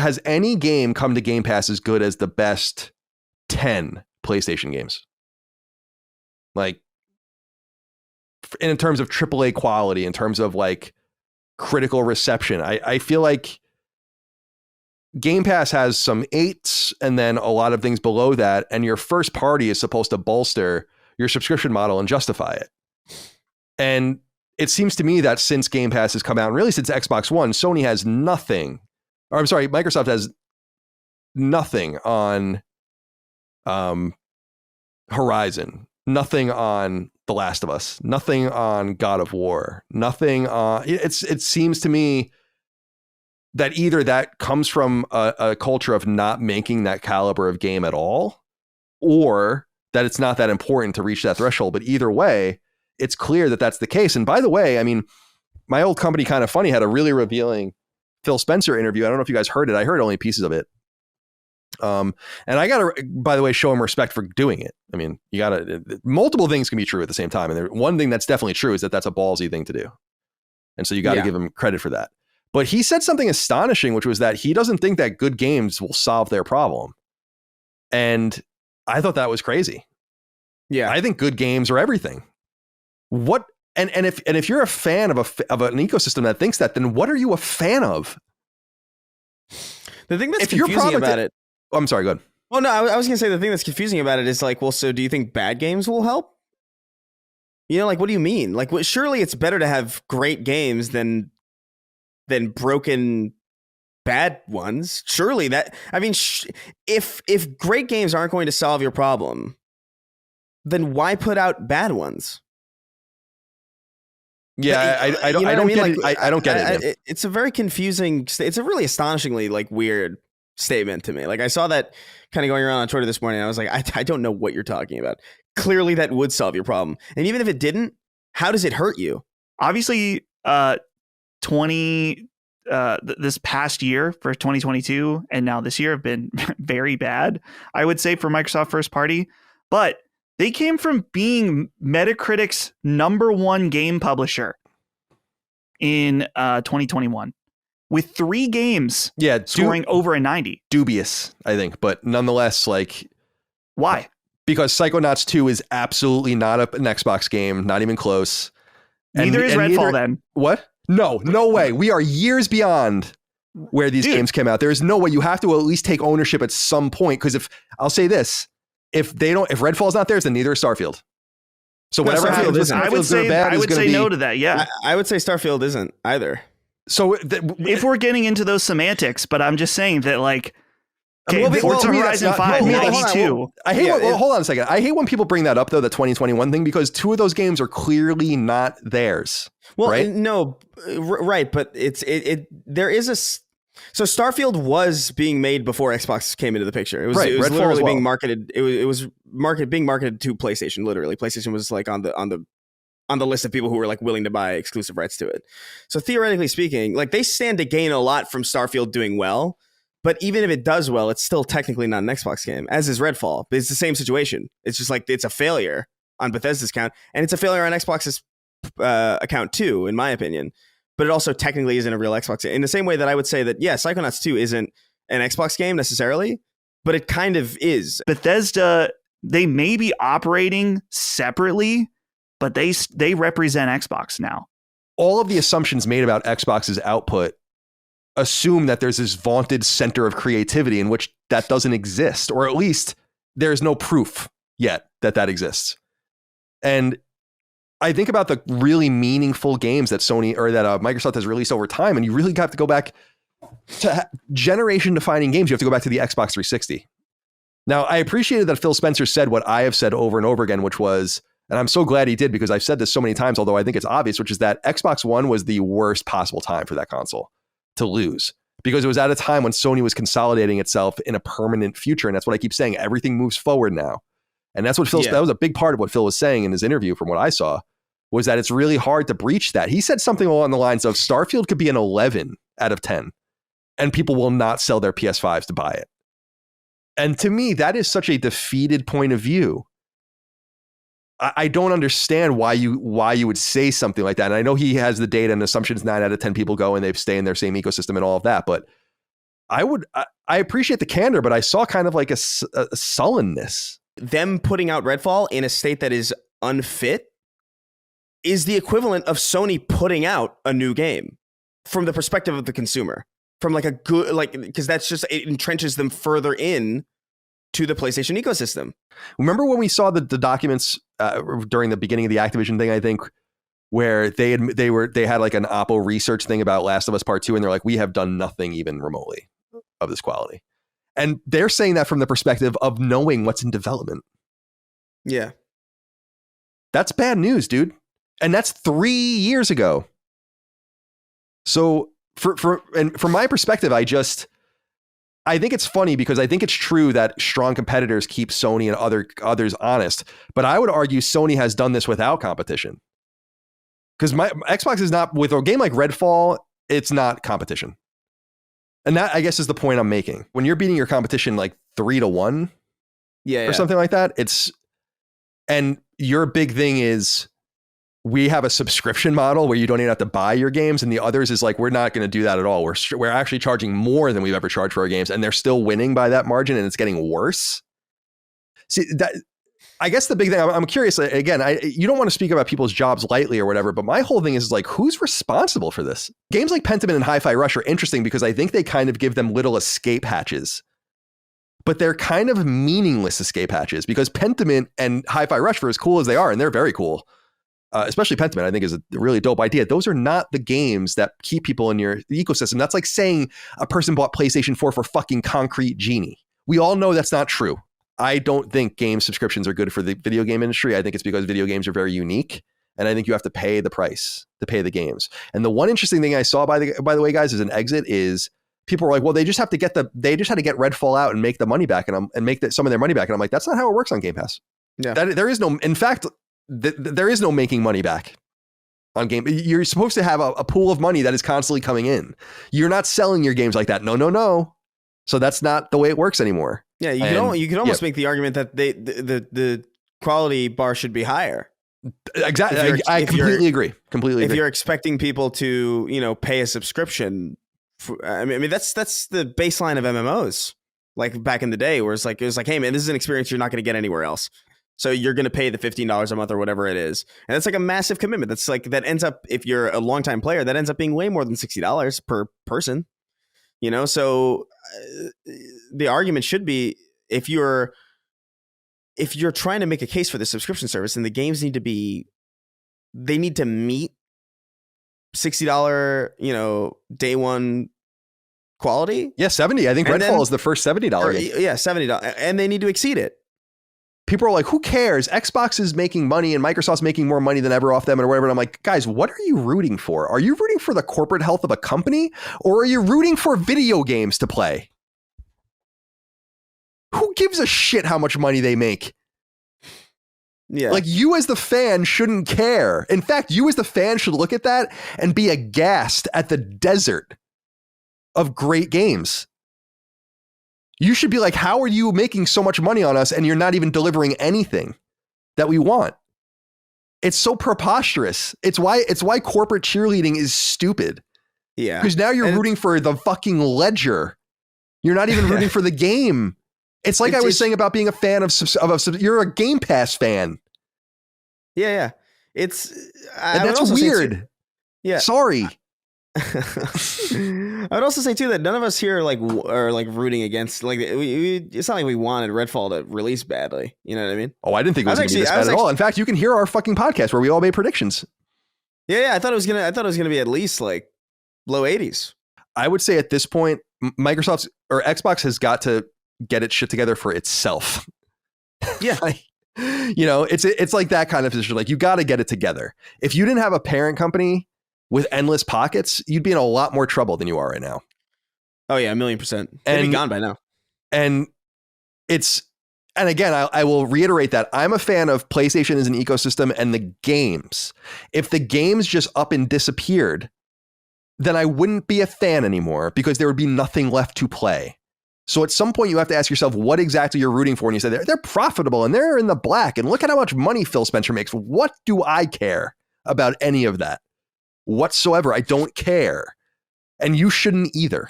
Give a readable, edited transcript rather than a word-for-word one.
has any game come to Game Pass as good as the best 10 PlayStation games? Like, in terms of AAA quality, in terms of like critical reception, I feel like Game Pass has some 8s and then a lot of things below that. And your first party is supposed to bolster your subscription model and justify it. And it seems to me that since Game Pass has come out, and really since Xbox One, Sony has nothing, or I'm sorry, Microsoft has nothing on Horizon, nothing on The Last of Us, nothing on God of War, nothing on, it seems to me that either that comes from a culture of not making that caliber of game at all, or that it's not that important to reach that threshold. But either way, it's clear that that's the case. And by the way, I mean, my old company, Kind of Funny, had a really revealing Phil Spencer interview. I don't know if you guys heard it. I heard only pieces of it. And I got to, by the way, show him respect for doing it. I mean, you got to, multiple things can be true at the same time. And one thing that's definitely true is that that's a ballsy thing to do. And so you got to give him credit for that. But he said something astonishing, which was that he doesn't think that good games will solve their problem. And I thought that was crazy. Yeah. I think good games are everything. What, and if you're a fan of an ecosystem that thinks that, then what are you a fan of? The thing that's confusing about it. Oh, I'm sorry, go ahead. Well, no, I was going to say the thing that's confusing about it is like, well, so do you think bad games will help? You know, like, what do you mean? Like, surely it's better to have great games than broken bad ones. Surely that, I mean, if great games aren't going to solve your problem, then why put out bad ones? Yeah, I don't get it. I don't get it. It's a very confusing. It's a really astonishingly like weird statement to me. Like I saw that kind of going around on Twitter this morning. And I was like, I don't know what you're talking about. Clearly, that would solve your problem. And even if it didn't, how does it hurt you? Obviously, this past year for 2022 and now this year have been very bad, I would say, for Microsoft first party. But they came from being Metacritic's #1 game publisher in 2021 with 3 games scoring over a 90. Dubious, I think, but nonetheless, like, why? Because Psychonauts 2 is absolutely not an Xbox game, not even close. Neither is Redfall then. What? No way. We are years beyond where these games came out. There is no way. You have to at least take ownership at some point. Because I'll say this, if Redfall's not theirs, then neither is Starfield. So whatever happens with I would say no to that. Yeah, I would say Starfield isn't either. So if we're getting into those semantics, but I'm just saying that, like, okay, Forza Horizon 5, 92. I hate. Hold on a second. I hate when people bring that up, though, the 2021 thing, because 2 of those games are clearly not theirs. Well, right? No, right, but there is a. So Starfield was being made before Xbox came into the picture. It was literally being marketed. It was being marketed to PlayStation. Literally, PlayStation was like on the list of people who were like willing to buy exclusive rights to it. So theoretically speaking, like they stand to gain a lot from Starfield doing well. But even if it does well, it's still technically not an Xbox game, as is Redfall. It's the same situation. It's just like it's a failure on Bethesda's account, and it's a failure on Xbox's account too, in my opinion. But it also technically isn't a real Xbox game. In the same way that I would say that, yeah, Psychonauts 2 isn't an Xbox game necessarily, but it kind of is. Bethesda, they may be operating separately, but they represent Xbox now. All of the assumptions made about Xbox's output assume that there's this vaunted center of creativity in which that doesn't exist, or at least there's no proof yet that exists. And I think about the really meaningful games that Sony or that Microsoft has released over time, and you really have to go back to generation-defining games. You have to go back to the Xbox 360. Now, I appreciated that Phil Spencer said what I have said over and over again, which was, and I'm so glad he did because I've said this so many times, although I think it's obvious, which is that Xbox One was the worst possible time for that console to lose, because it was at a time when Sony was consolidating itself in a permanent future. And that's what I keep saying. Everything moves forward now. And that's what that was a big part of what Phil was saying in his interview from what I saw, was that it's really hard to breach that. He said something along the lines of Starfield could be an 11 out of 10 and people will not sell their PS5s to buy it. And to me, that is such a defeated point of view. I don't understand why you would say something like that. And I know he has the data and assumptions 9 out of 10 people go and they stay in their same ecosystem and all of that. But I appreciate the candor, but I saw kind of like a sullenness. Them putting out Redfall in a state that is unfit is the equivalent of Sony putting out a new game from the perspective of the consumer, from like a good, like, because that's just, it entrenches them further in to the PlayStation ecosystem. Remember when we saw the documents during the beginning of the Activision thing, I think, where they had like an Oppo research thing about Last of Us Part 2, and they're like, we have done nothing even remotely of this quality. And they're saying that from the perspective of knowing what's in development. Yeah. That's bad news, dude. And that's 3 years ago. So from my perspective, I think it's funny because I think it's true that strong competitors keep Sony and others honest. But I would argue Sony has done this without competition. Because my Xbox is not, with a game like Redfall, it's not competition. And that, I guess, is the point I'm making. When you're beating your competition like 3-1 or something like that, and your big thing is, we have a subscription model where you don't even have to buy your games, and the others is like, we're not going to do that at all. We're actually charging more than we've ever charged for our games, and they're still winning by that margin, and it's getting worse. See, that, I guess the big thing, I'm curious, again, you don't want to speak about people's jobs lightly or whatever, but my whole thing is like, who's responsible for this? Games like Pentiment and Hi-Fi Rush are interesting because I think they kind of give them little escape hatches, but they're kind of meaningless escape hatches, because Pentiment and Hi-Fi Rush, for as cool as they are, and they're very cool, especially Pentiment, I think, is a really dope idea. Those are not the games that keep people in your ecosystem. That's like saying a person bought PlayStation 4 for fucking Concrete Genie. We all know that's not true. I don't think game subscriptions are good for the video game industry. I think it's because video games are very unique, and I think you have to pay the price to pay the games. And the one interesting thing I saw, by the way, guys, as an exit, is people were like, well, they just had to get Redfall out and make the money back, and make some of their money back. And I'm like, that's not how it works on Game Pass. Yeah, there is no, in fact, there is no making money back on game. You're supposed to have a pool of money that is constantly coming in. You're not selling your games like that. No. So that's not the way it works anymore. Yeah, you can almost make the argument that the quality bar should be higher. Exactly. I completely agree. Completely agree. If you're expecting people to, pay a subscription, I mean that's the baseline of MMOs. Like back in the day, where it was like, hey man, this is an experience you're not going to get anywhere else. So you're going to pay the $15 a month or whatever it is. And that's like a massive commitment. That's like, that ends up, if you're a longtime player, that ends up being way more than $60 per person. So the argument should be, if you're trying to make a case for the subscription service, then the games need to meet $60, day one quality. Yeah, 70. I think Redfall is the first $70 game. Yeah, $70. And they need to exceed it. People are like, who cares? Xbox is making money and Microsoft's making more money than ever off them or whatever. And I'm like, guys, what are you rooting for? Are you rooting for the corporate health of a company, or are you rooting for video games to play? Who gives a shit how much money they make? Yeah. Like, you as the fan shouldn't care. In fact, you as the fan should look at that and be aghast at the desert of great games. You should be like, how are you making so much money on us and you're not even delivering anything that we want? It's so preposterous. It's why corporate cheerleading is stupid. Yeah. Because now you're rooting for the fucking ledger. You're not even rooting for the game. It's like I was saying about being a fan of you're a Game Pass fan. Yeah. And that's weird. Yeah. Sorry. I would also say too that none of us here are rooting against, like, it's not like we wanted Redfall to release badly. You know what I mean? Oh, I didn't think it was going to be this bad at all. In fact, you can hear our fucking podcast where we all made predictions. Yeah. I thought it was gonna be at least like low 80s. I would say at this point, Microsoft's or Xbox has got to get its shit together for itself. Yeah. It's like that kind of position. Like, you got to get it together. If you didn't have a parent company with endless pockets, you'd be in a lot more trouble than you are right now. Oh yeah, 1,000,000%. They'd be gone by now. And again, I will reiterate that I'm a fan of PlayStation as an ecosystem and the games. If the games just up and disappeared, then I wouldn't be a fan anymore, because there would be nothing left to play. So at some point you have to ask yourself what exactly you're rooting for. And you say they're profitable and they're in the black and look at how much money Phil Spencer makes. What do I care about any of that whatsoever? I don't care. And you shouldn't either.